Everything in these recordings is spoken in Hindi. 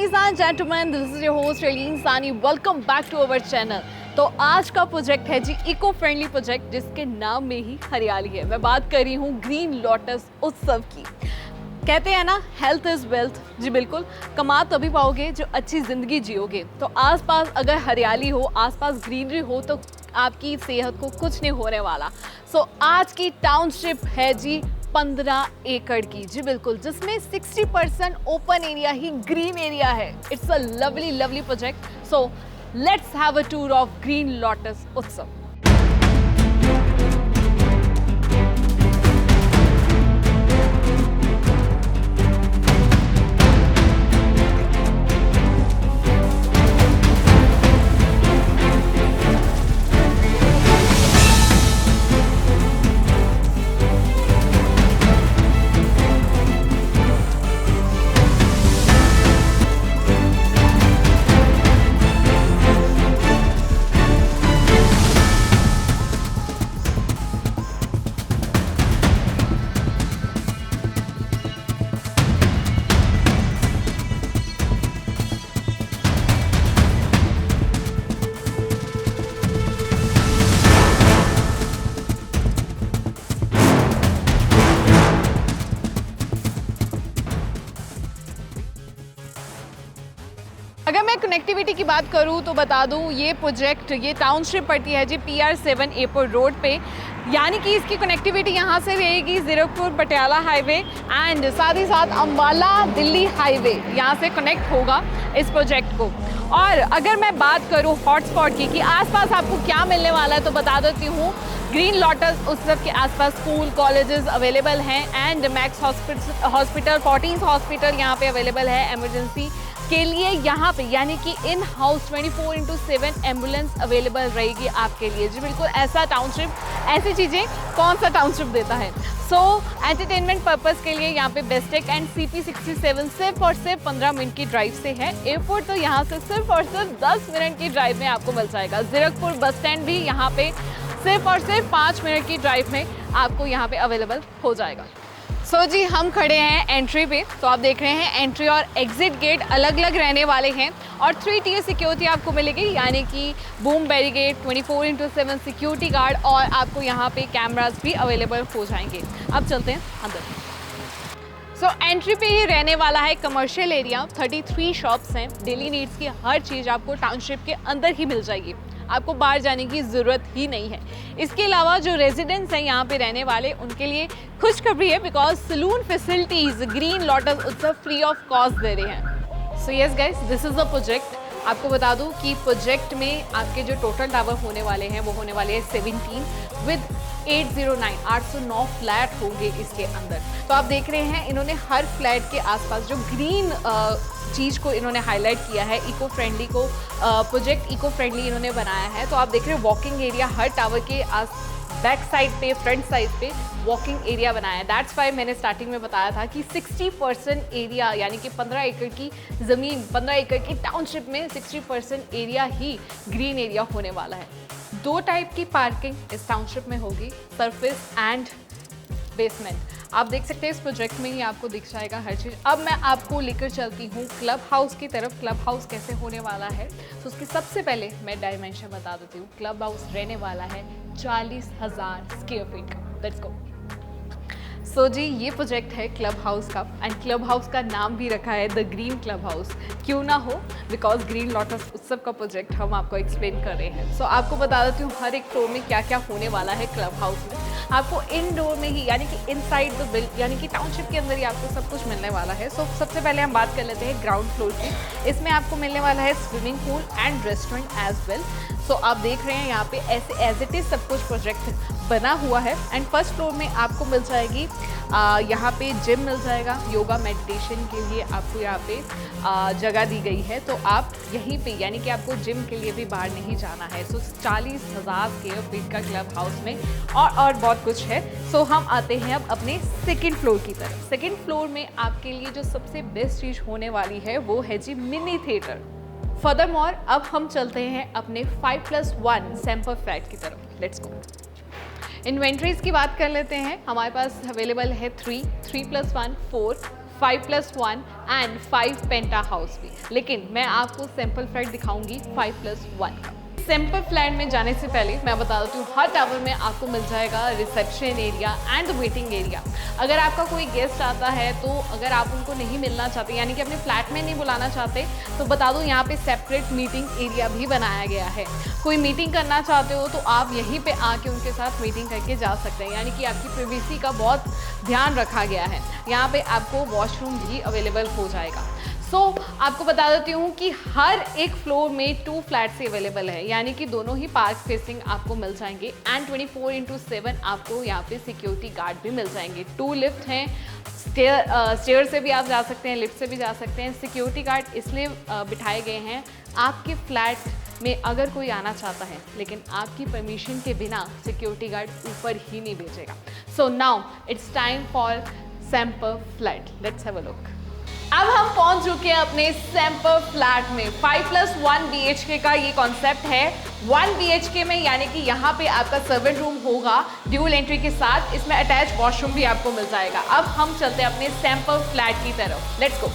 Ladies and gentlemen, this is your host Raleen Sani. Welcome back to our channel. तो आज का प्रोजेक्ट है जी इको फ्रेंडली प्रोजेक्ट जिसके नाम में ही हरियाली है। मैं बात कर रही हूँ ग्रीन लोटस उत्सव की। कहते हैं ना, हेल्थ इज़ वेल्थ। जी बिल्कुल, कमा तभी पाओगे जो अच्छी ज़िंदगी जियोगे। तो आसपास अगर हरियाली हो, आसपास ग्रीनरी हो तो आपकी सेहत को कुछ नहीं होने वाला। सो आज की टाउनशिप है जी 15 एकड़ की। जी बिल्कुल, जिसमें 60% ओपन एरिया ही ग्रीन एरिया है। It's a lovely project. So let's have a tour of green Lotus उत्सव। अगर मैं कनेक्टिविटी की बात करूं तो बता दूं, ये प्रोजेक्ट, ये टाउनशिप पड़ती है जी PR7 एयरपोर्ट रोड पे। यानी कि इसकी कनेक्टिविटी यहाँ से रहेगी जीरकपुर पटियाला हाईवे एंड साथ ही साथ अम्बाला दिल्ली हाईवे, यहाँ से कनेक्ट होगा इस प्रोजेक्ट को। और अगर मैं बात करूँ हॉटस्पॉट की कि आसपास आपको क्या मिलने वाला है, तो बता देती हूँ ग्रीन लोटस उत्सव के आसपास स्कूल कॉलेजेस अवेलेबल हैं एंड मैक्स हॉस्पिटल 14 हॉस्पिटल यहाँ पे अवेलेबल है इमरजेंसी के लिए। यहाँ पे यानी कि इन हाउस 24/7 एम्बुलेंस अवेलेबल रहेगी आपके लिए। जी बिल्कुल, ऐसा टाउनशिप, ऐसी चीज़ें कौन सा टाउनशिप देता है। सो एंटरटेनमेंट पर्पस के लिए यहाँ पे बेस्टेक एंड CP67 सिर्फ और सिर्फ 15 मिनट की ड्राइव से है। एयरपोर्ट तो यहाँ से सिर्फ और सिर्फ 10 मिनट की ड्राइव में आपको मिल जाएगा। जीरकपुर बस स्टैंड भी यहाँ पे सिर्फ और सिर्फ 5 मिनट की ड्राइव में आपको यहाँ पे अवेलेबल हो जाएगा। सो जी, हम खड़े हैं एंट्री पे। तो आप देख रहे हैं एंट्री और एग्जिट गेट अलग अलग रहने वाले हैं और 3 tier सिक्योरिटी आपको मिलेगी, यानी कि बूम बैरिकेड, 24/7 सिक्योरिटी गार्ड और आपको यहाँ पे कैमरास भी अवेलेबल हो जाएंगे। अब चलते हैं अंदर। सो एंट्री पे ही रहने वाला है कमर्शियल एरिया। 33 शॉप्स हैं। डेली नीड्स की हर चीज़ आपको टाउनशिप के अंदर ही मिल जाएगी, आपको बाहर जाने की ज़रूरत ही नहीं है। इसके अलावा जो रेजिडेंट्स हैं यहाँ पे रहने वाले, उनके लिए खुशखबरी है because salon facilities Green Lotus Utsav free of cost दे रहे हैं। So yes guys, this is the project. आपको बता दूं कि प्रोजेक्ट में आपके जो टोटल टावर होने वाले हैं वो होने वाले हैं 17 विद 809 फ्लैट होंगे इसके अंदर। तो आप देख रहे हैं इन्होंने हर फ्लैट के आसपास जो ग्रीन चीज़ को इन्होंने हाईलाइट किया है, इको फ्रेंडली को, प्रोजेक्ट इको फ्रेंडली इन्होंने बनाया है। तो आप देख रहे हैं वॉकिंग एरिया हर टावर के बैक साइड पे, फ्रंट साइड पे वॉकिंग एरिया बनाया है। दैट्स वाई मैंने स्टार्टिंग में बताया था कि 60% एरिया यानी कि 15 एकड़ की ज़मीन, 15 एकड़ की टाउनशिप में 60% एरिया ही ग्रीन एरिया होने वाला है। 2 टाइप की पार्किंग इस टाउनशिप में होगी, सरफेस एंड बेसमेंट। आप देख सकते हैं इस प्रोजेक्ट में ही आपको दिख जाएगा हर चीज़। अब मैं आपको लेकर चलती हूँ क्लब हाउस की तरफ। क्लब हाउस कैसे होने वाला है, तो उसके सबसे पहले मैं डायमेंशन बता देती हूँ। क्लब हाउस रहने वाला है 40,000 स्क्वायर फीट का। Let's go. सो जी, ये प्रोजेक्ट है क्लब हाउस का एंड क्लब हाउस का नाम भी रखा है द ग्रीन क्लब हाउस। क्यों ना हो, बिकॉज ग्रीन लोटस उत्सव का प्रोजेक्ट हम आपको एक्सप्लेन कर रहे हैं। सो आपको बता देती हूँ हर एक फ्लोर में क्या क्या होने वाला है क्लब हाउस में। आपको इनडोर में ही यानी कि इनसाइड द बिल्ड यानी कि टाउनशिप के अंदर ही आपको सब कुछ मिलने वाला है। सो सबसे पहले हम बात कर लेते हैं ग्राउंड फ्लोर की। इसमें आपको मिलने वाला है swimming pool and restaurant as well. So आप देख रहे हैं यहाँ पे ऐसे एज इट इज़ सब कुछ प्रोजेक्ट बना हुआ है। एंड फर्स्ट फ्लोर में आपको मिल जाएगी यहाँ पे जिम मिल जाएगा, योगा मेडिटेशन के लिए आपको यहाँ पे जगह दी गई है। तो आप यहीं पे यानी कि आपको जिम के लिए भी बाहर नहीं जाना है। सो 40,000 स्क्वायर फीट का क्लब हाउस में और बहुत कुछ है। सो हम आते हैं अब अपने सेकंड फ्लोर की तरफ। सेकंड फ्लोर में आपके लिए जो सबसे बेस्ट चीज़ होने वाली है वो है जी मिनी थिएटर। फर्दरमोर अब हम चलते हैं अपने 5+1 सैंपल फ्लैट की तरफ। Let's go. इन्वेंट्रीज की बात कर लेते हैं। हमारे पास अवेलेबल है 3+1 4 5+1 एंड 5 पेंटा हाउस भी, लेकिन मैं आपको सैंपल फ्लैट दिखाऊंगी 5+1 का। सैंपल फ्लैट में जाने से पहले मैं बता देती हूँ, हर टावर में आपको मिल जाएगा reception area and waiting area. अगर आपका कोई गेस्ट आता है तो अगर आप उनको नहीं मिलना चाहते, यानी कि अपने फ्लैट में नहीं बुलाना चाहते, तो बता दूँ यहाँ पे सेपरेट मीटिंग एरिया भी बनाया गया है। कोई मीटिंग करना चाहते हो तो आप यहीं पे आके उनके साथ मीटिंग करके जा सकते हैं, यानी कि आपकी प्राइवेसी का बहुत ध्यान रखा गया है। यहाँ पे आपको वॉशरूम भी अवेलेबल हो जाएगा। आपको बता देती हूँ कि हर एक फ्लोर में 2 फ्लैट्स अवेलेबल है, यानी कि दोनों ही पार्क फेसिंग आपको मिल जाएंगे एंड 24/7 आपको यहाँ पे सिक्योरिटी गार्ड भी मिल जाएंगे। 2 लिफ्ट हैं, स्टेयर से भी आप जा सकते हैं, लिफ्ट से भी जा सकते हैं। सिक्योरिटी गार्ड इसलिए बिठाए गए हैं, आपके फ्लैट में अगर कोई आना चाहता है लेकिन आपकी परमिशन के बिना सिक्योरिटी गार्ड ऊपर ही नहीं भेजेगा। So now it's time for sample flat, let's have a look. अब हम पहुंच चुके हैं अपने सैंपल फ्लैट में। 5+1 BHK का ये कॉन्सेप्ट है। 1 BHK में यानी कि यहाँ पे आपका सर्वेंट रूम होगा ड्यूल एंट्री के साथ, इसमें अटैच वॉशरूम भी आपको मिल जाएगा। अब हम चलते हैं अपने सैंपल फ्लैट की तरफ, लेट्स गो।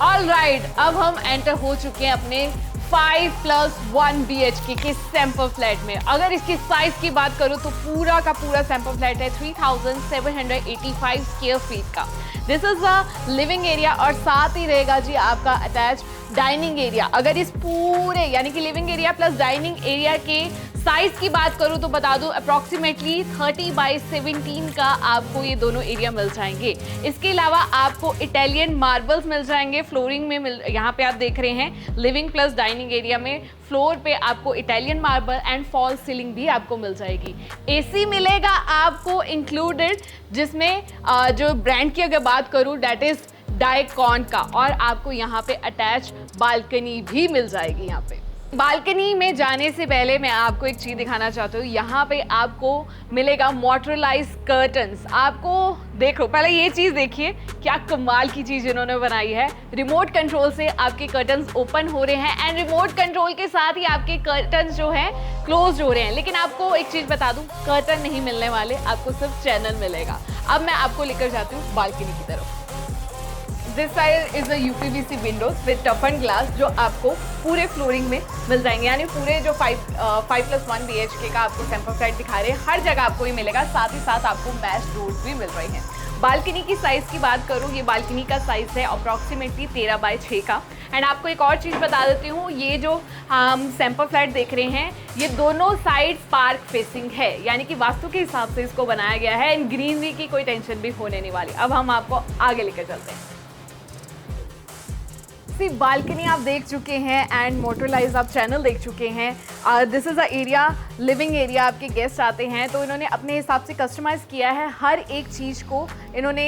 ऑलराइट, अब हम एंटर हो चुके हैं अपने 5+1 BHK के सैंपल फ्लैट में। अगर इसकी साइज की बात करूं तो पूरा का पूरा सैंपल फ्लैट है 3785 स्क्वायर फीट का। This is a living area और साथ ही रहेगा जी आपका अटैच डाइनिंग एरिया। अगर इस पूरे यानी कि living area plus dining area के साइज की बात करूं तो बता दूं अप्रॉक्सीमेटली 30/17 का आपको ये दोनों एरिया मिल जाएंगे। इसके अलावा आपको इटालियन मार्बल्स मिल जाएंगे फ्लोरिंग में। यहाँ पे आप देख रहे हैं लिविंग प्लस डाइनिंग एरिया में फ्लोर पे आपको Italian marble and fall ceiling भी आपको मिल जाएगी। एसी मिलेगा आपको इंक्लूडेड, जिसमें जो ब्रांड की अगर बात करूँ डेट इज डायकॉन का, और आपको यहाँ पे अटैच बालकनी भी मिल जाएगी। यहाँ पे बालकनी में जाने से पहले मैं आपको एक चीज़ दिखाना चाहती हूँ। यहाँ पे आपको मिलेगा मोटरलाइज कर्टन्स। आपको देखो, पहले ये चीज़ देखिए, क्या कमाल की चीज़ इन्होंने बनाई है। रिमोट कंट्रोल से आपके कर्टन्स ओपन हो रहे हैं एंड रिमोट कंट्रोल के साथ ही आपके कर्टन्स जो हैं क्लोज हो रहे हैं। लेकिन आपको एक चीज़ बता दूँ, कर्टन नहीं मिलने वाले, आपको सिर्फ चैनल मिलेगा। अब मैं आपको लेकर जाती हूँ बालकनी की तरफ। This side is a UPVC Windows with टफन glass, जो आपको पूरे फ्लोरिंग में मिल जाएंगे। यानी पूरे जो 5+1 BHK का आपको सैंपल फ्लैट दिखा रहे हैं, हर जगह आपको ये मिलेगा। साथ ही साथ आपको मैश डोर्स भी मिल रहे हैं। बालकनी की साइज़ की बात करूँ, ये बालकनी का साइज़ है अप्रॉक्सीमेटली 13/6 का। एंड आपको एक और चीज़ बता देती हूँ, ये जो हम सैंपल फ्लैट देख रहे हैं, ये दोनों साइड्स पार्क फेसिंग है, यानी कि वास्तु के हिसाब से इसको बनाया गया है एंड ग्रीनरी की कोई टेंशन भी होने नहीं वाली। अब हम आपको आगे लेकर चलते हैं। बालकनी आप देख चुके हैं एंड मोटरलाइज आप चैनल देख चुके हैं। This is a area, living area. आपके गेस्ट आते हैं तो इन्होंने अपने हिसाब से कस्टमाइज़ किया है हर एक चीज़ को। इन्होंने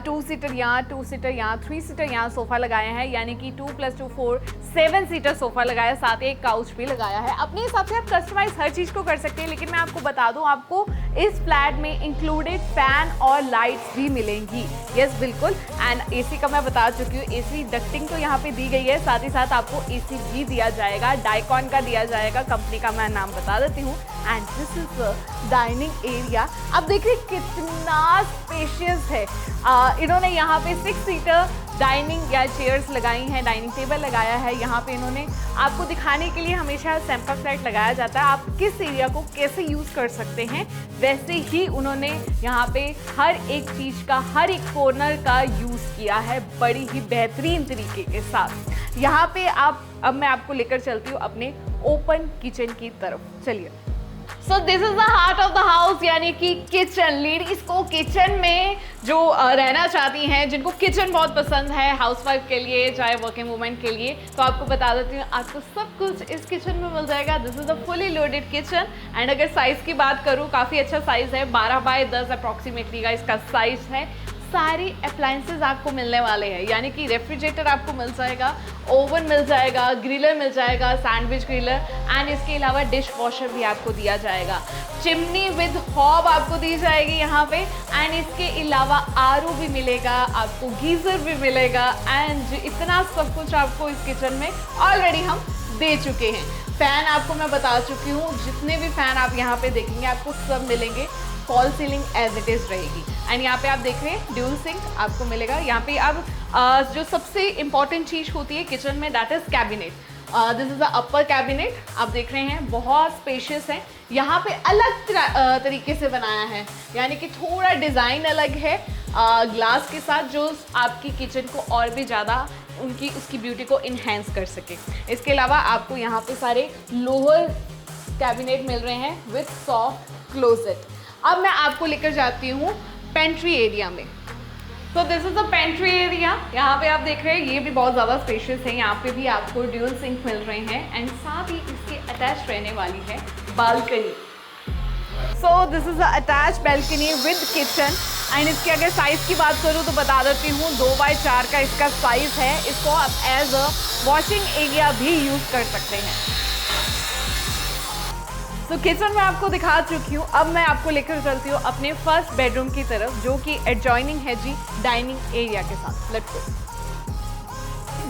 2 सीटर यहाँ, 2 सीटर यहाँ, 3 सीटर यहाँ सोफ़ा लगाया है, यानी कि 2 + 2 4 7 सीटर सोफ़ा लगाया, साथ ही एक काउच भी लगाया है। अपने हिसाब से आप कस्टमाइज़ हर चीज़ को कर सकते हैं। लेकिन मैं आपको बता दूँ, आपको इस फ्लैट में इंक्लूडेड फ़ैन और लाइट्स भी मिलेंगी। यस, बिल्कुल। एंड AC का मैं बता चुकी हूँ, AC डक्टिंग तो यहाँ पे दी गई है, साथ ही साथ आपको AC भी दिया जाएगा, डायकॉन का दिया जाएगा, कंपनी का मैं नाम बता देती हूँ। And this is dining area. अब देखिए कितना स्पेशियस है। इन्होंने यहाँ पे 6 सीटर डाइनिंग या चेयर्स लगाई हैं, डाइनिंग टेबल लगाया है। यहाँ पे इन्होंने आपको दिखाने के लिए हमेशा सैंपल फ्लैट लगाया जाता है, आप किस एरिया को कैसे यूज़ कर सकते हैं, वैसे ही उन्होंने यहाँ पे हर एक चीज़ का, हर एक कॉर्नर का यूज़ किया है बड़ी ही बेहतरीन तरीके के साथ। यहाँ पे अब मैं आपको लेकर चलती हूँ अपने ओपन किचन की तरफ। चलिए। So this is the heart of the house, यानी कि किचन। लेडीज को किचन में जो रहना चाहती हैं, जिनको किचन बहुत पसंद है, हाउसवाइफ के लिए चाहे वर्किंग वुमेन के लिए, तो आपको बता देती हूँ आपको सब कुछ इस किचन में मिल जाएगा। This is a fully loaded kitchen. And अगर साइज़ की बात करूँ, काफ़ी अच्छा साइज़ है, 12/10 अप्रॉक्सीमेटली का इसका साइज़ है। सारी अप्लायंसेस आपको मिलने वाले हैं, यानी कि रेफ्रिजरेटर आपको मिल जाएगा, ओवन मिल जाएगा, ग्रिलर मिल जाएगा, सैंडविच ग्रिलर, एंड इसके अलावा डिश वॉशर भी आपको दिया जाएगा। चिमनी विद हॉब आपको दी जाएगी यहाँ पे। एंड इसके अलावा RO भी मिलेगा, आपको गीज़र भी मिलेगा। एंड इतना सब कुछ आपको इस किचन में ऑलरेडी हम दे चुके हैं। फ़ैन आपको मैं बता चुकी हूँ, जितने भी फ़ैन आप यहाँ पे देखेंगे आपको सब मिलेंगे false ceiling as it is रहेगी। एंड यहाँ पे आप देख रहे हैं ड्यूल सिंक आपको मिलेगा। यहाँ पे अब जो सबसे इंपॉर्टेंट चीज़ होती है किचन में, that is cabinet. This is the upper cabinet, आप देख रहे हैं बहुत स्पेशियस है। यहाँ पे अलग तरीके से बनाया है, यानी कि थोड़ा डिज़ाइन अलग है ग्लास के साथ, जो आपकी किचन को और भी ज़्यादा उसकी ब्यूटी को इन्हेंस कर सके। इसके अलावा आपको यहाँ पे सारे लोअर कैबिनेट मिल रहे हैं विथ सॉफ्ट क्लोजेट। अब मैं आपको लेकर जाती हूँ पेंट्री एरिया में। तो this is the pantry area. यहाँ पे आप देख रहे हैं ये भी बहुत ज़्यादा स्पेशियस है। यहाँ पे भी आपको ड्यूल सिंक मिल रहे हैं एंड साथ ही इसके अटैच रहने वाली है balcony. So this is a attach balcony with kitchen. And इसके अगर साइज़ की बात करूँ तो बता देती हूँ 2x4 का इसका साइज़ है। इसको आप एज अ वॉशिंग एरिया भी यूज़ कर सकते हैं। तो किचन में आपको दिखा चुकी हूँ। अब मैं आपको लेकर चलती हूँ अपने फर्स्ट बेडरूम की तरफ, जो कि एडजॉइनिंग है जी डाइनिंग एरिया के साथ। Let's go.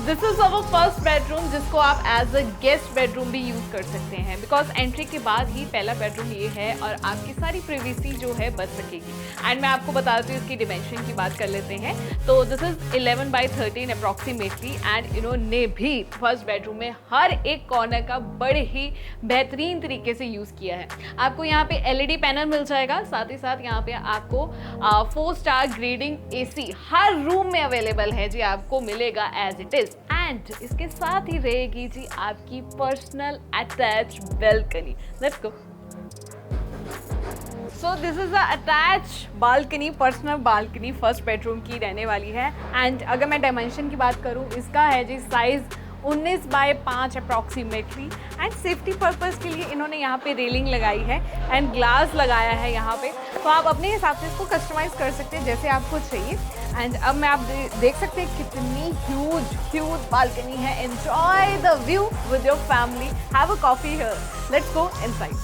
This is our first bedroom, जिसको आप एज अ गेस्ट बेडरूम भी यूज़ कर सकते हैं, बिकॉज एंट्री के बाद ही पहला बेडरूम ये है और आपकी सारी प्राइवेसी जो है बच सकेगी। एंड मैं आपको बता देती हूँ इसकी डिमेंशन की बात कर लेते हैं। तो this is 11x13 approximately. And इन्होंने भी फर्स्ट बेडरूम में हर एक कॉर्नर का बड़े ही बेहतरीन तरीके से यूज़ किया है। आपको यहाँ पे LED पैनल मिल जाएगा, साथ ही साथ यहाँ पे आपको 4 स्टार ग्रेडिंग AC हर रूम में अवेलेबल है जी, आपको मिलेगा एज इट इज़। एंड इसके साथ ही रहेगी जी आपकी personal attach balcony. Let's go. So this is a attach balcony, personal balcony first bedroom की रहने वाली है। एंड अगर मैं डायमेंशन की बात करूँ, इसका है जी size 19x5 approximately. And safety purpose के लिए इन्होंने यहाँ पे रेलिंग लगाई है एंड ग्लास लगाया है यहाँ पे, तो आप अपने हिसाब से इसको कस्टमाइज़ कर सकते हैं जैसे आपको चाहिए। एंड अब मैं आप देख सकते हैं कितनी ह्यूज बालकनी है। Enjoy the view with your family, have a coffee here. Let's go inside.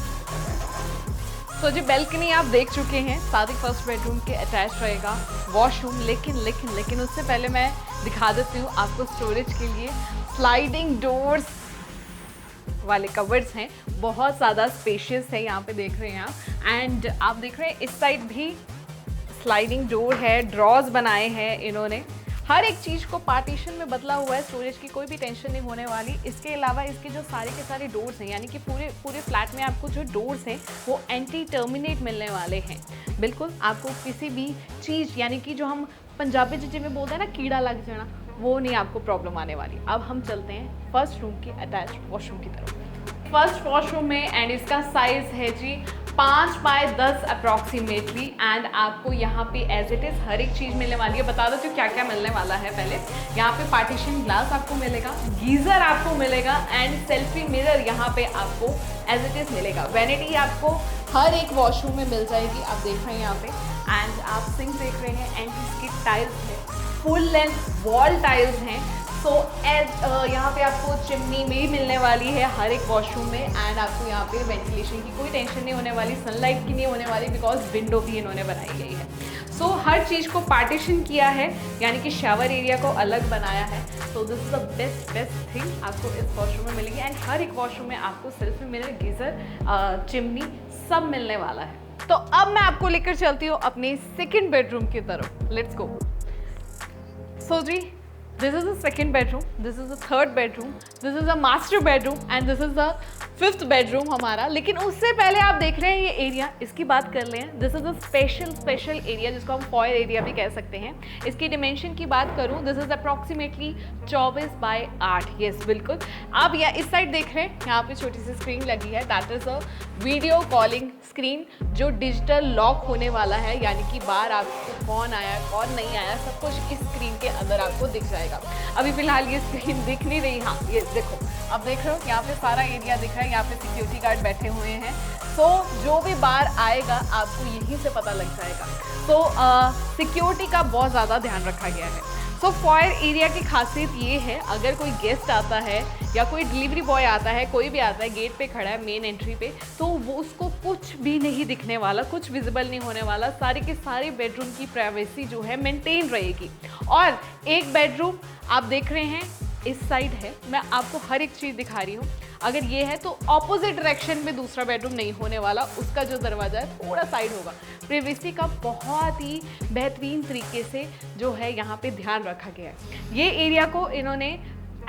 तो जी बालकनी आप देख चुके हैं, साथ ही फर्स्ट बेडरूम के अटैच रहेगा वॉशरूम। लेकिन उससे पहले मैं दिखा देती हूँ आपको स्टोरेज के लिए स्लाइडिंग डोर्स वाले कवर्स हैं, बहुत ज़्यादा स्पेशियस है। यहाँ पे देख रहे हैं आप। एंड आप देख रहे हैं इस साइड भी स्लाइडिंग डोर है, ड्रॉज बनाए हैं इन्होंने। हर एक चीज़ को पार्टीशन में बदला हुआ है, स्टोरेज की कोई भी टेंशन नहीं होने वाली। इसके अलावा इसके जो सारे के सारे डोर्स हैं, यानी कि पूरे फ्लैट में आपको जो डोर्स हैं वो एंटी टर्मिनेट मिलने वाले हैं। बिल्कुल आपको किसी भी चीज़, यानी कि जो हम पंजाबी में बोलते हैं ना कीड़ा लग जाना, वो नहीं आपको प्रॉब्लम आने वाली। अब हम चलते हैं फर्स्ट रूम की अटैच वॉशरूम की तरफ। फर्स्ट वॉशरूम में एंड इसका साइज़ है जी 5x10 अप्रॉक्सीमेटली। एंड आपको यहाँ पे एज इट इज़ हर एक चीज़ मिलने वाली है। बता दो तो क्या क्या मिलने वाला है। पहले यहाँ पे पार्टीशन ग्लास आपको मिलेगा, गीज़र आपको मिलेगा एंड सेल्फी मिरर यहाँ पे आपको एज इट इज़ मिलेगा। वैनिटी आपको हर एक वॉशरूम में मिल जाएगी, आप देख रहे हैं यहाँ पे। एंड आप सिंक देख रहे हैं एंड इसकी टाइल्स है, फुल लेंथ वॉल टाइल्स हैं। सो यहाँ पे आपको चिमनी भी मिलने वाली है हर एक वॉशरूम में। एंड आपको यहाँ पे वेंटिलेशन की कोई टेंशन नहीं होने वाली, सनलाइट की नहीं होने वाली, बिकॉज विंडो भी इन्होंने बनाई गई है। सो हर चीज़ को पार्टीशन किया है, यानी कि शावर एरिया को अलग बनाया है। सो this is the best thing आपको इस वॉशरूम में मिलेगी। एंड हर एक वॉशरूम में आपको सेल्फी मिरर, गीज़र, चिमनी सब मिलने वाला है। तो अब मैं आपको लेकर चलती हूँ अपने सेकेंड बेडरूम की तरफ। Let's go. सो जी this is the second bedroom, this is the third bedroom, this is the master bedroom and this is the fifth bedroom हमारा। लेकिन उससे पहले आप देख रहे हैं ये एरिया, इसकी बात कर लें। This is a special area, जिसको हम फॉयर एरिया भी कह सकते हैं। इसकी डिमेंशन की बात करूँ, this is approximately 24x8। Yes बिल्कुल। आप यहाँ इस साइड देख रहे हैं, यहाँ पे छोटी सी स्क्रीन लगी है, that is a video calling screen, जो डिजिटल लॉक होने वाला है, यानी कि बाहर आपको कौन आया कौन नहीं आया सब कुछ इस स्क्रीन के अंदर आपको दिख जाएगा। अभी फिलहाल ये स्क्रीन दिख नहीं रही। हाँ ये देखो, आप देख रहे हो यहाँ पे सारा एरिया दिख रहा है, यहाँ पे सिक्योरिटी गार्ड बैठे हुए हैं। सो जो भी बाहर आएगा आपको यहीं से पता लग जाएगा। सो सिक्योरिटी का बहुत ज़्यादा ध्यान रखा गया है। सो फायर एरिया की खासियत ये है, अगर कोई गेस्ट आता है या कोई डिलीवरी बॉय आता है, कोई भी आता है, गेट पे खड़ा है मेन एंट्री पे, तो वो उसको कुछ भी नहीं दिखने वाला, कुछ विजिबल नहीं होने वाला। सारे के सारे बेडरूम की प्राइवेसी जो है मेंटेन रहेगी। और एक बेडरूम आप देख रहे हैं इस साइड है, मैं आपको हर एक चीज़ दिखा रही हूँ। अगर ये है तो ऑपोजिट डायरेक्शन में दूसरा बेडरूम नहीं होने वाला, उसका जो दरवाज़ा है थोड़ा साइड होगा। प्रिवेसी का बहुत ही बेहतरीन तरीके से जो है यहाँ पे ध्यान रखा गया है। ये एरिया को इन्होंने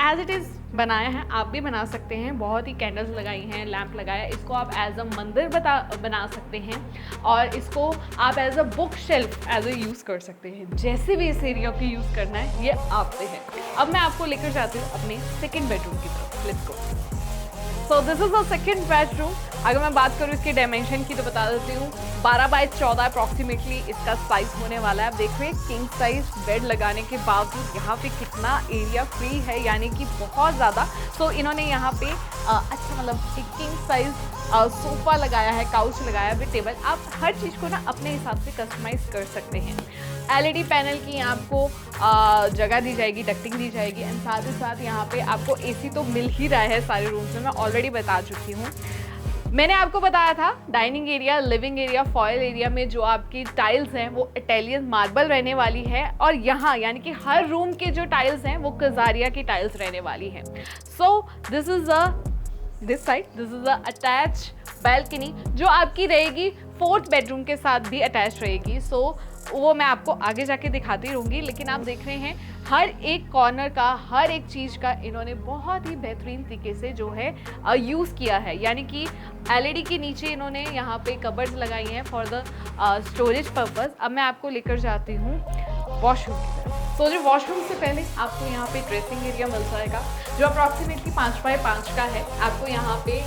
एज इट इज़ बनाया है, आप भी बना सकते हैं। बहुत ही कैंडल्स लगाई हैं, लैंप लगाया, इसको आप एज अ मंदिर बना सकते हैं और इसको आप as a book shelf as a use कर सकते हैं। जैसे भी इस एरिया को यूज़ करना है ये आप पे है। अब मैं आपको लेकर जाती हूँ अपने सेकेंड बेडरूम की तरफ। Let's go. So this is the second bedroom. अगर मैं बात करूँ इसके डायमेंशन की तो बता देती हूँ 12 बाय 14 अप्रॉक्सीमेटली इसका साइज होने वाला है। आप देख रहे हैं किंग साइज बेड लगाने के बावजूद यहाँ पे कितना एरिया फ्री है, यानी कि बहुत ज़्यादा। सो इन्होंने यहाँ पे अच्छा मतलब एक किंग साइज सोफ़ा लगाया है, काउच लगाया है, टेबल। आप हर चीज़ को ना अपने हिसाब से कस्टमाइज़ कर सकते हैं। LED पैनल की आपको जगह दी जाएगी, डक्टिंग दी जाएगी एंड साथ ही साथ यहाँ पे आपको AC तो मिल ही रहा है सारे रूम्स में, मैं ऑलरेडी बता चुकी हूँ। मैंने आपको बताया था dining area, living area, foil area में जो आपकी टाइल्स हैं वो इटालियन मार्बल रहने वाली है और यहाँ यानी कि हर रूम के जो टाइल्स हैं वो कजारिया की टाइल्स रहने वाली हैं। सो this is this side, this is a attach balcony जो आपकी रहेगी 4th बेडरूम के साथ भी अटैच रहेगी। सो वो मैं आपको आगे जाके दिखाती रहूँगी, लेकिन आप देख रहे हैं हर एक कॉर्नर का, हर एक चीज़ का इन्होंने बहुत ही बेहतरीन तरीके से जो है यूज़ किया है। यानी कि LED के नीचे इन्होंने यहाँ पे कबर्ड्स लगाई हैं फॉर द स्टोरेज पर्पज़। अब मैं आपको लेकर जाती हूँ वॉशरूम की तरफ। सो जो वॉशरूम से पहले आपको यहाँ पे ड्रेसिंग एरिया मिल जाएगा जो अप्रॉक्सीमेटली 5 बाय 5 का है। आपको यहाँ पे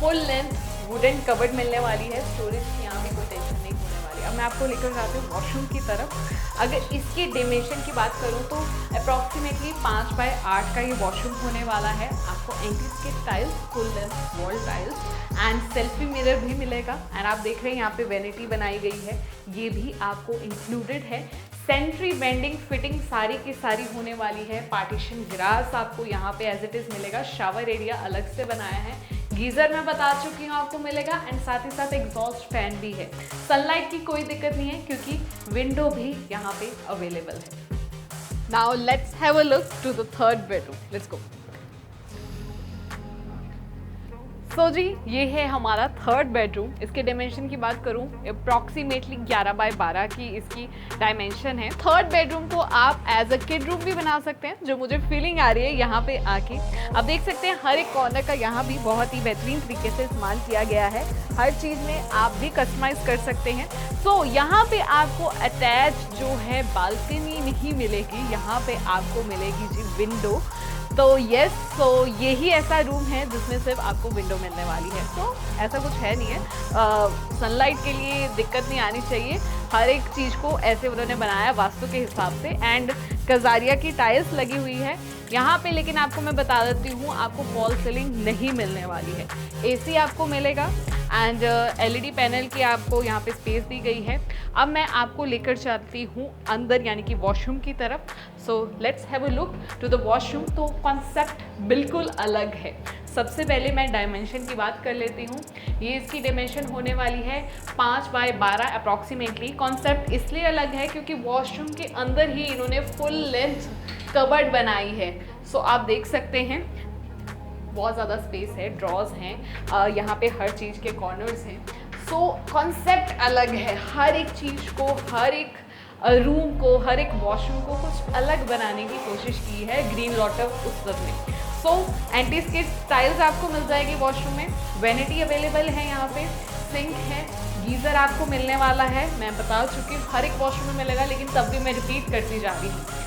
फुल लेंथ वुडन कबर्ड मिलने वाली है, स्टोरेज की यहाँ पे कोई टेंशन नहीं होने वाली। अब मैं आपको लेकर जाती हूँ वॉशरूम की तरफ। अगर इसकी डिमेंशन की बात करूँ तो अप्रॉक्सीमेटली 5 बाय 8 का ये वॉशरूम होने वाला है। आपको anti skid tiles, full length wall tiles and selfie mirror भी मिलेगा एंड आप देख रहे हैं यहाँ पे वेनिटी बनाई गई है, ये भी आपको इंक्लूडेड है। सेंट्री बेंडिंग फिटिंग सारी की सारी होने वाली है। पार्टीशन ग्रास आपको यहाँ पे एज इट इज़ मिलेगा। शावर एरिया अलग से बनाया है। गीज़र मैं बता चुकी हूँ आपको मिलेगा एंड साथ ही साथ एग्जॉस्ट फैन भी है। सनलाइट की कोई दिक्कत नहीं है क्योंकि विंडो भी यहाँ पे अवेलेबल है। Now let's have a look to the third bedroom. Let's go. So जी ये है हमारा थर्ड बेडरूम। इसके डायमेंशन की बात करूँ अप्रॉक्सीमेटली 11 बाय 12 की इसकी डायमेंशन है। थर्ड बेडरूम को आप एज अ किड रूम भी बना सकते हैं, जो मुझे फीलिंग आ रही है यहाँ पे आके। आप देख सकते हैं हर एक कॉर्नर का यहाँ भी बहुत ही बेहतरीन तरीके से इस्तेमाल किया गया है। हर चीज़ में आप भी कस्टमाइज कर सकते हैं। सो यहाँ पे आपको अटैच जो है बालकनी नहीं मिलेगी, यहाँ पे आपको मिलेगी जी विंडो। तो यस, तो यही ऐसा रूम है जिसमें सिर्फ आपको विंडो मिलने वाली है। तो ऐसा कुछ है नहीं है, सनलाइट के लिए दिक्कत नहीं आनी चाहिए। हर एक चीज़ को ऐसे उन्होंने बनाया वास्तु के हिसाब से एंड कजारिया की टाइल्स लगी हुई है यहाँ पे। लेकिन आपको मैं बता देती हूँ आपको फॉल सीलिंग नहीं मिलने वाली है। AC आपको मिलेगा एंड LED पैनल की आपको यहाँ पे स्पेस दी गई है। अब मैं आपको लेकर जाती हूँ अंदर यानी कि वॉशरूम की तरफ। So let's have a look to the washroom. तो कॉन्सेप्ट बिल्कुल अलग है। सबसे पहले मैं डायमेंशन की बात कर लेती हूँ। ये इसकी डायमेंशन होने वाली है 5 बाय 12 अप्रॉक्सीमेटली। कॉन्सेप्ट इसलिए अलग है क्योंकि वॉशरूम के अंदर ही इन्होंने फुल लेंथ कबर्ड बनाई है। सो आप देख सकते हैं बहुत ज़्यादा स्पेस है, ड्रॉज हैं, यहाँ पे हर चीज़ के कॉर्नर्स हैं। सो कॉन्सेप्ट अलग है। हर एक चीज़ को, हर एक रूम को, हर एक वॉशरूम को कुछ अलग बनाने की कोशिश की है ग्रीन लॉटअप उत्सव में। सो एंटी स्किड टाइल्स आपको मिल जाएगी वॉशरूम में। वेनिटी अवेलेबल है यहाँ पे, सिंक है, गीज़र आपको मिलने वाला है। मैं बता चुकी हूँ हर एक वॉशरूम में मिलेगा, लेकिन तब भी मैं रिपीट करती जा रही हूँ।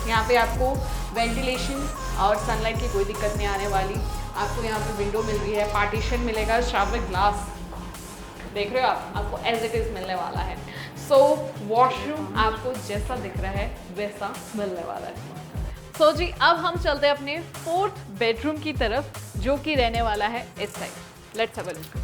यहाँ पे आपको वेंटिलेशन और सनलाइट की कोई दिक्कत नहीं आने वाली। आपको यहाँ पे विंडो मिल रही है, पार्टीशन मिलेगा, शावर ग्लास देख रहे हो आप, आपको एज इट इज़ मिलने वाला है। सो वॉशरूम आपको जैसा दिख रहा है वैसा मिलने वाला है। सो जी अब हम चलते हैं अपने 4th बेडरूम की तरफ जो कि रहने वाला है इस side. Let's have a look.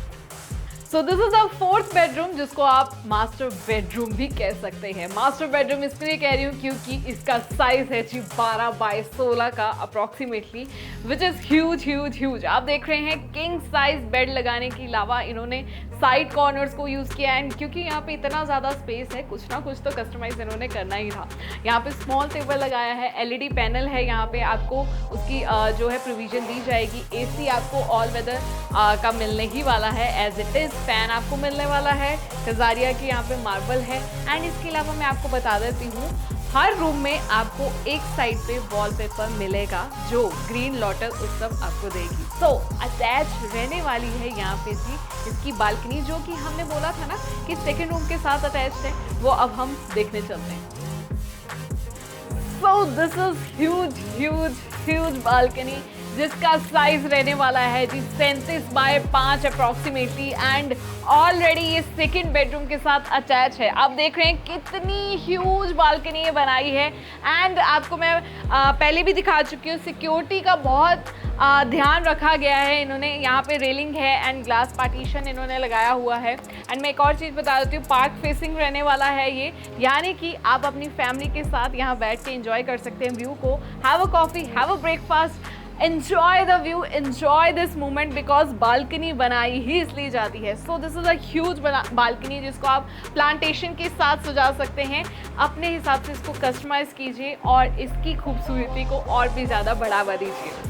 So this is a fourth bedroom, जिसको आप मास्टर बेडरूम भी कह सकते हैं। मास्टर बेडरूम इसलिए कह रही हूँ क्योंकि इसका साइज है जी 12 बाय 16 का approximately, which is huge huge huge. आप देख रहे हैं किंग साइज बेड लगाने के अलावा इन्होंने साइड कॉर्नर्स को यूज़ किया है, क्योंकि यहाँ पे इतना ज़्यादा स्पेस है, कुछ ना कुछ तो कस्टमाइज इन्होंने करना ही था। यहाँ पे स्मॉल टेबल लगाया है, एलईडी पैनल है, यहाँ पे आपको उसकी जो है प्रोविजन दी जाएगी। एसी आपको ऑल वेदर का मिलने ही वाला है एज इट इज़। फैन आपको मिलने वाला है, कजारिया की यहाँ पे मार्बल है। एंड इसके अलावा मैं आपको बता देती हूँ, हर रूम में आपको एक साइड पे वॉलपेपर मिलेगा जो ग्रीन लॉटस उत्सव आपको देगी। सो अटैच रहने वाली है यहाँ पे थी इसकी बालकनी, जो कि हमने बोला था ना कि सेकेंड रूम के साथ अटैच्ड है, वो अब हम देखने चलते हैं। So this is huge huge huge balcony, जिसका साइज रहने वाला है जी 37 बाय 5 अप्रॉक्सीमेटली, एंड ऑलरेडी ये सेकंड बेडरूम के साथ अटैच है। आप देख रहे हैं कितनी ह्यूज बालकनी ये बनाई है। एंड आपको मैं पहले भी दिखा चुकी हूँ, सिक्योरिटी का बहुत ध्यान रखा गया है। इन्होंने यहाँ पे रेलिंग है एंड ग्लास पार्टीशन इन्होंने लगाया हुआ है। एंड मैं एक और चीज़ बता देती हूँ, पार्क फेसिंग रहने वाला है ये, यानी कि आप अपनी फैमिली के साथ यहाँ बैठ के एंजॉय कर सकते हैं व्यू को। Have a coffee, have a breakfast, enjoy the view, enjoy this moment, because balcony बनाई ही इसलिए जाती है। So this is a huge balcony, जिसको आप प्लांटेशन के साथ सजा सकते हैं। अपने हिसाब से इसको कस्टमाइज कीजिए और इसकी खूबसूरती को और भी ज़्यादा बढ़ावा दीजिए।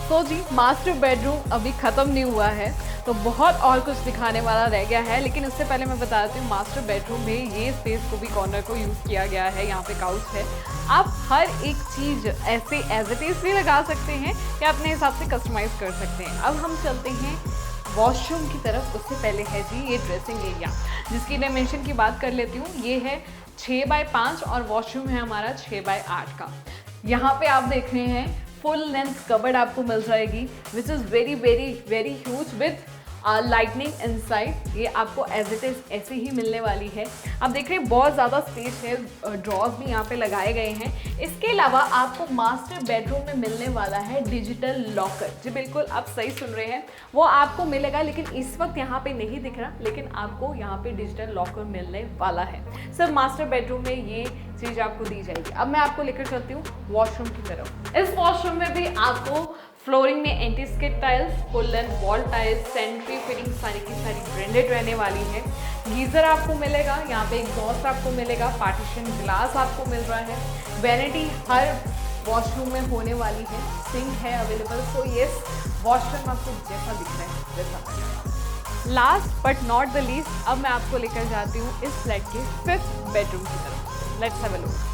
तो जी मास्टर बेडरूम अभी ख़त्म नहीं हुआ है, तो बहुत और कुछ दिखाने वाला रह गया है। लेकिन उससे पहले मैं बता देती हूँ, मास्टर बेडरूम में ये स्पेस को भी कॉर्नर को यूज़ किया गया है। यहाँ पे काउच है, आप हर एक चीज़ ऐसे एज इट इज़ भी लगा सकते हैं या अपने हिसाब से कस्टमाइज़ कर सकते हैं। अब हम चलते हैं वॉशरूम की तरफ। उससे पहले है जी ये ड्रेसिंग एरिया, जिसकी डायमेंशन की बात कर लेती हूँ। ये है 6 बाय 5 और वॉशरूम है हमारा 6 बाय 8 का। यहाँ पे आप देख रहे हैं फुल लेंथ कबर्ड आपको मिल जाएगी, which is very very very huge with lightning inside. ये आपको एज इट इज़ ऐसे ही मिलने वाली है। आप देख रहे हैं बहुत ज़्यादा स्पेस है, ड्रॉज भी यहाँ पे लगाए गए हैं। इसके अलावा आपको मास्टर बेडरूम में मिलने वाला है डिजिटल लॉकर। जी बिल्कुल आप सही सुन रहे हैं, वो आपको मिलेगा, लेकिन इस वक्त यहाँ पे नहीं दिख रहा, लेकिन आपको यहाँ पे डिजिटल लॉकर मिलने वाला है। सिर्फ मास्टर बेडरूम में ये चीज़ आपको दी जाएगी। अब मैं आपको लेकर चलती हूँ वॉशरूम की तरफ। इस वॉशरूम में भी आपको फ्लोरिंग में anti skid tiles, full length wall tiles, sanitary fitting सारी की सारी ब्रांडेड रहने वाली है। गीज़र आपको मिलेगा, यहाँ पे एग्जॉस्ट आपको मिलेगा, पार्टीशन ग्लास आपको मिल रहा है। वैनिटी हर वॉशरूम में होने वाली है, सिंक है अवेलेबल। सो यस, वॉशरूम आपको जैसा दिख रहा है वैसा। Last but not the least, अब मैं आपको लेकर जाती हूँ इस फ्लैट के 5th बेडरूम की तरफ। Let's have a look.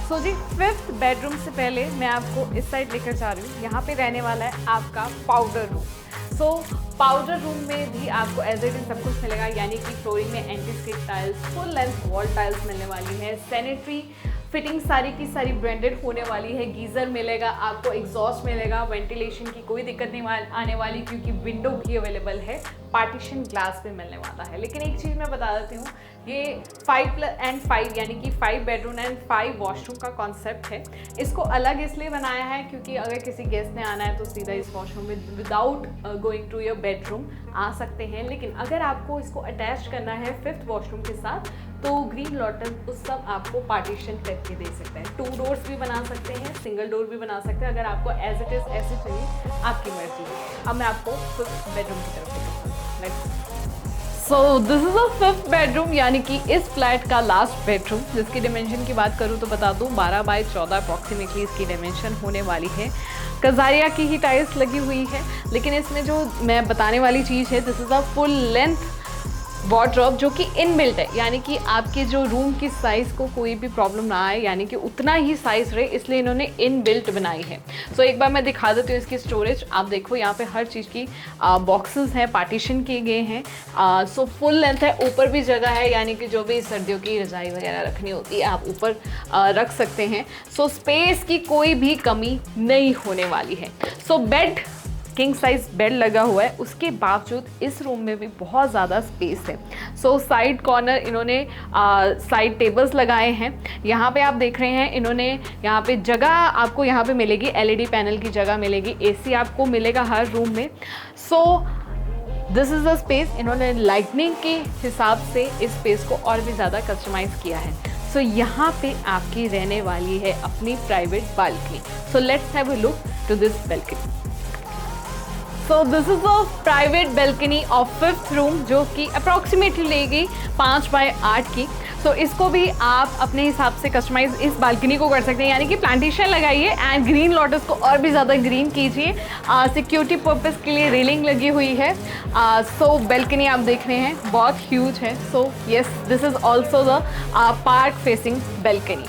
So जी 5th बेडरूम से पहले मैं आपको इस साइड लेकर जा रही हूँ। यहाँ पे रहने वाला है आपका पाउडर रूम। सो पाउडर रूम में भी आपको एज इट इज सब कुछ मिलेगा, यानी कि फ्लोरिंग में anti skid tiles, full length wall tiles मिलने वाली है। सैनिटरी फिटिंग सारी की सारी ब्रांडेड होने वाली है। गीज़र मिलेगा आपको, एग्जॉस्ट मिलेगा, वेंटिलेशन की कोई दिक्कत नहीं आने वाली, क्योंकि विंडो भी अवेलेबल है। पार्टीशन ग्लास भी मिलने वाला है। लेकिन एक चीज़ मैं बता देती हूँ, ये 5+5 यानी कि 5 बेडरूम एंड 5 वॉशरूम का कॉन्सेप्ट है। इसको अलग इसलिए बनाया है क्योंकि अगर किसी गेस्ट ने आना है तो सीधा इस वॉशरूम में without going to your bedroom आ सकते हैं। लेकिन अगर आपको इसको अटैच करना है 5th वॉशरूम के साथ, तो ग्रीन लॉटस उस सब आपको पार्टीशन करके दे सकते हैं। 2 डोर्स भी बना सकते हैं, सिंगल डोर भी बना सकते हैं। अगर आपको एज इट इज़ ऐसे चाहिए, आपकी मर्जी है। अब मैं आपको 5th बेडरूम की तरफ लेकर सो this is a 5th bedroom, यानी कि इस फ्लैट का लास्ट बेडरूम। जिसकी डायमेंशन की बात करूँ तो बता दूँ 12 बाय 14 अप्रॉक्सीमेटली इसकी डायमेंशन होने वाली है। कजारिया की ही टाइल्स लगी हुई है, लेकिन इसमें जो मैं बताने वाली चीज़ है, this is a full length wardrobe जो कि इनबिल्ट है, यानी कि आपके जो रूम की साइज़ को कोई भी प्रॉब्लम ना आए, यानी कि उतना ही साइज़ रहे, इसलिए इन्होंने इनबिल्ट बनाई है। सो एक बार मैं दिखा देती हूँ इसकी स्टोरेज। आप देखो यहाँ पे हर चीज़ की बॉक्सेस हैं, पार्टीशन किए गए हैं। सो फुल लेंथ है, ऊपर भी जगह है, यानी कि जो भी सर्दियों की रजाई वगैरह रखनी होती है आप ऊपर रख सकते हैं। सो स्पेस की कोई भी कमी नहीं होने वाली है। सो बेड किंग साइज बेड लगा हुआ है, उसके बावजूद इस रूम में भी बहुत ज़्यादा स्पेस है। सो साइड कॉर्नर इन्होंने साइड टेबल्स लगाए हैं। यहाँ पे आप देख रहे हैं इन्होंने यहाँ पे जगह आपको यहाँ पे मिलेगी, एलईडी पैनल की जगह मिलेगी, एसी आपको मिलेगा हर रूम में। सो दिस इज़ द स्पेस, इन्होंने लाइटनिंग के हिसाब से इस स्पेस को और भी ज़्यादा कस्टमाइज़ किया है। सो यहाँ पे आपकी रहने वाली है अपनी private balcony. So let's have a look to this balcony. So this is a private balcony of 5th room, जो कि अप्रॉक्सीमेटली लेगी 5 बाय 8 की। सो इसको भी आप अपने हिसाब से कस्टमाइज इस बालकनी को कर सकते हैं, यानी कि प्लांटेशन लगाइए एंड ग्रीन लॉटस को और भी ज़्यादा ग्रीन कीजिए। सिक्योरिटी पर्पस के लिए रेलिंग लगी हुई है। सो बालकनी आप देख रहे हैं बहुत ह्यूज है। So yes, this is also the park facing balcony.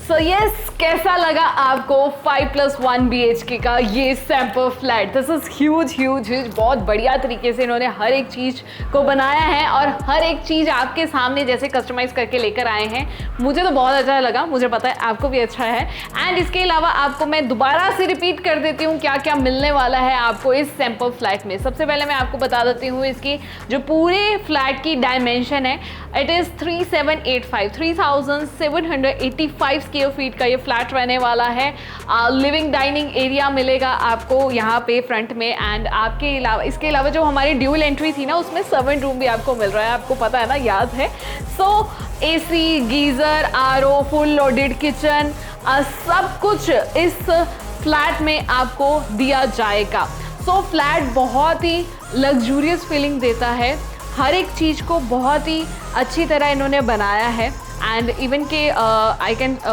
So yes, कैसा लगा आपको 5+1 BHK का ये sample flat? This is huge huge huge. बहुत बढ़िया तरीके से इन्होंने हर एक चीज़ को बनाया है और हर एक चीज़ आपके सामने जैसे कस्टमाइज़ करके लेकर आए हैं। मुझे तो बहुत अच्छा लगा, मुझे पता है आपको भी अच्छा है। एंड इसके अलावा आपको मैं दोबारा से रिपीट कर देती हूँ क्या क्या मिलने वाला है आपको इस सैंपल फ्लैट में। सबसे पहले मैं आपको बता देती हूँ इसकी जो पूरे फ्लैट की डायमेंशन है, इट इज़ 3785 स्क्वायर फीट का ये फ्लैट रहने वाला है। लिविंग डाइनिंग एरिया मिलेगा आपको यहाँ पे फ्रंट में। एंड आपके अलावा इसके अलावा जो हमारी ड्यूल एंट्री थी ना, उसमें सर्वेंट रूम भी आपको मिल रहा है, आपको पता है ना, याद है। सो AC, geyser, RO, full loaded kitchen, सब कुछ इस फ्लैट में आपको दिया जाएगा। सो फ्लैट बहुत ही लग्जूरियस फीलिंग देता है, हर एक चीज़ को बहुत ही अच्छी तरह इन्होंने बनाया है। एंड इवन के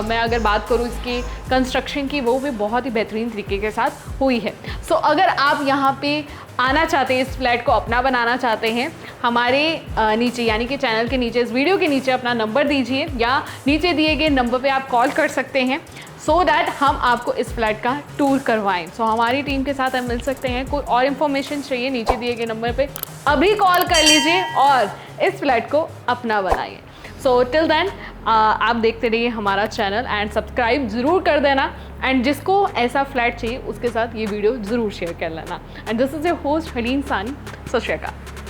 मैं अगर बात करूँ इसकी कंस्ट्रक्शन की, वो भी बहुत ही बेहतरीन तरीके के साथ हुई है। सो अगर आप यहाँ पे आना चाहते हैं, इस फ्लैट को अपना बनाना चाहते हैं, हमारे नीचे यानी कि चैनल के नीचे, इस वीडियो के नीचे अपना नंबर दीजिए या नीचे दिए गए नंबर पे आप कॉल कर सकते हैं, सो दैट हम आपको इस फ्लैट का टूर करवाएं। सो हमारी टीम के साथ हम मिल सकते हैं। कोई और इन्फॉर्मेशन चाहिए, नीचे दिए गए नंबर पे अभी कॉल कर लीजिए और इस फ्लैट को अपना बनाइए। सो टिल देन आप देखते रहिए हमारा चैनल एंड सब्सक्राइब ज़रूर कर देना। एंड जिसको ऐसा फ्लैट चाहिए उसके साथ ये वीडियो ज़रूर शेयर कर लेना। And this is your host Haleem Sani. Sat Shri अकाल।